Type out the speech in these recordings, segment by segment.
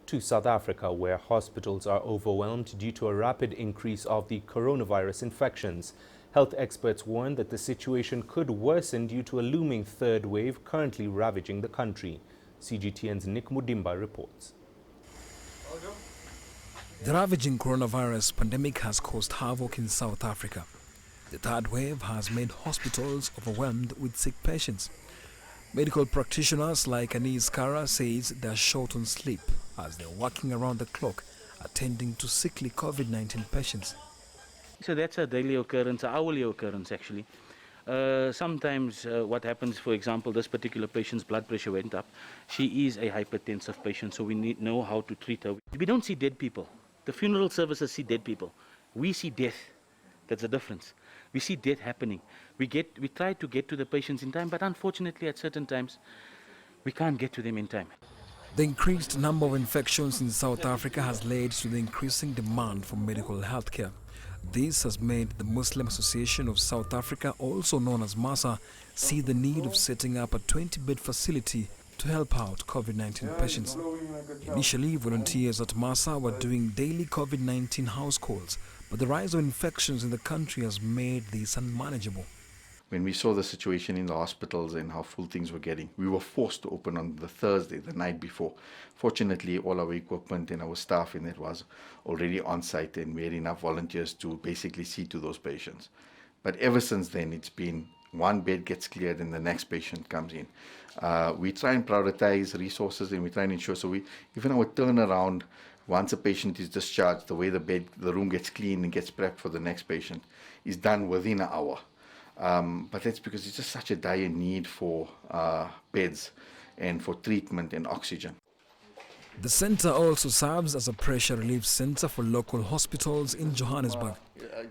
to South Africa, where hospitals are overwhelmed due to a rapid increase of the coronavirus infections. Health experts warn that the situation could worsen due to a looming third wave currently ravaging the country. CGTN's Nick Mudimba reports. The ravaging coronavirus pandemic has caused havoc in South Africa. The third wave has made hospitals overwhelmed with sick patients. Medical practitioners like Anis Kara says they're short on sleep as they're working around the clock attending to sickly COVID-19 patients. So that's a daily occurrence, an hourly occurrence actually. Sometimes what happens, for example, this particular patient's blood pressure went up. She is a hypertensive patient, so we need to know how to treat her. We don't see dead people. The funeral services see dead people. We see death. That's the difference. We see death happening. We try to get to the patients in time, but unfortunately at certain times we can't get to them in time. The increased number of infections in South Africa has led to the increasing demand for medical health care. This has made the Muslim Association of South Africa, also known as MASA, see the need of setting up a 20-bed facility to help out COVID-19 patients. Initially, volunteers at MASA were doing daily COVID-19 house calls, but the rise of infections in the country has made this unmanageable. When we saw the situation in the hospitals and how full things were getting, we were forced to open on the Thursday, the night before. Fortunately, all our equipment and our staff in it was already on site, and we had enough volunteers to basically see to those patients. But ever since then, it's been one bed gets cleared and the next patient comes in. We try and prioritize resources, and we try and ensure, even our turnaround, once a patient is discharged, the way the room gets cleaned and gets prepped for the next patient is done within an hour. But that's because it's just such a dire need for beds and for treatment and oxygen. The centre also serves as a pressure relief centre for local hospitals in Johannesburg.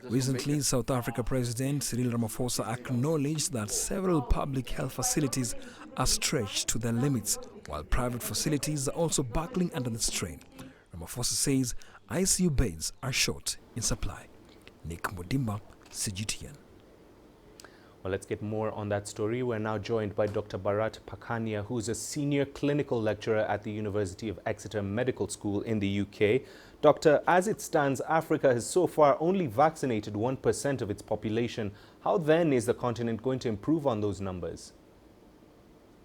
Recently, South Africa President Cyril Ramaphosa acknowledged that several public health facilities are stretched to their limits, while private facilities are also buckling under the strain. Ramaphosa says ICU beds are short in supply. Nick Mudimba, CGTN. Well, let's get more on that story. We're now joined by Dr Bharat Pakhania, who's a senior clinical lecturer at the University of Exeter Medical School in the UK. Doctor, as it stands, Africa has so far only vaccinated 1% of its population. How then is the continent going to improve on those numbers?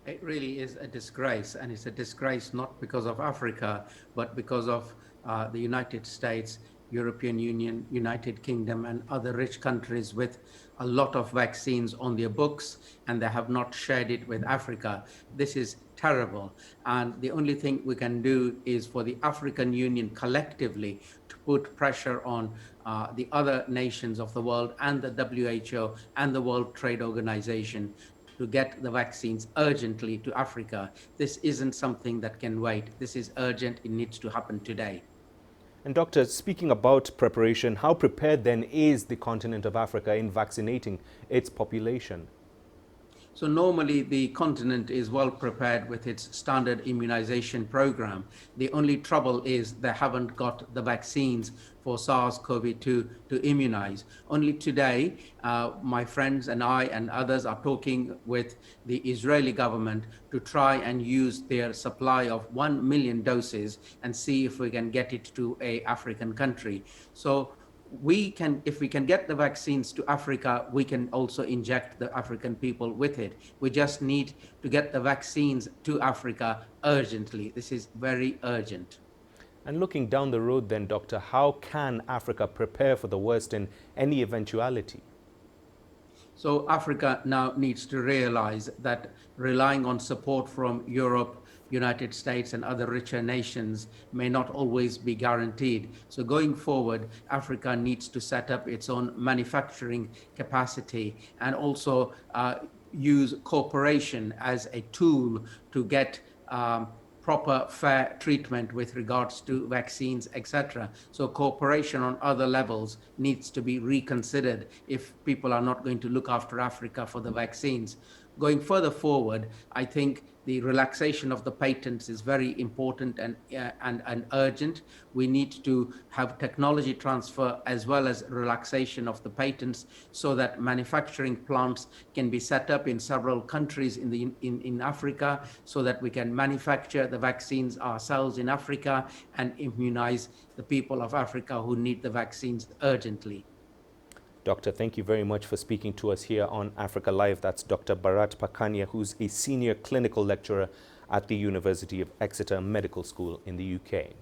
It really is a disgrace, and it's a disgrace not because of Africa, but because of the United States, European Union, United Kingdom, and other rich countries with a lot of vaccines on their books, and they have not shared it with Africa. This is terrible, and the only thing we can do is for the African Union collectively to put pressure on the other nations of the world and the WHO and the World Trade Organization to get the vaccines urgently to Africa. This isn't something that can wait. This is urgent. It needs to happen today. And Doctor, speaking about preparation, how prepared then is the continent of Africa in vaccinating its population? So normally the continent is well prepared with its standard immunization program. The only trouble is they haven't got the vaccines for SARS-CoV-2 to immunize. Only today, my friends and I and others are talking with the Israeli government to try and use their supply of 1 million doses and see if we can get it to an African country. So if we can get the vaccines to Africa, we can also inject the African people with it. We just need to get the vaccines to Africa urgently. This is very urgent. And looking down the road then, Doctor, how can Africa prepare for the worst in any eventuality? So Africa now needs to realize that relying on support from Europe, United States and other richer nations may not always be guaranteed. So going forward, Africa needs to set up its own manufacturing capacity and also use cooperation as a tool to get proper, fair treatment with regards to vaccines, etc. So cooperation on other levels needs to be reconsidered if people are not going to look after Africa for the vaccines. Going further forward, I think The relaxation of the patents is very important and urgent. We need to have technology transfer as well as relaxation of the patents so that manufacturing plants can be set up in several countries in Africa so that we can manufacture the vaccines ourselves in Africa and immunize the people of Africa who need the vaccines urgently. Doctor, thank you very much for speaking to us here on Africa Live. That's Dr. Bharat Pakhania, who's a senior clinical lecturer at the University of Exeter Medical School in the UK.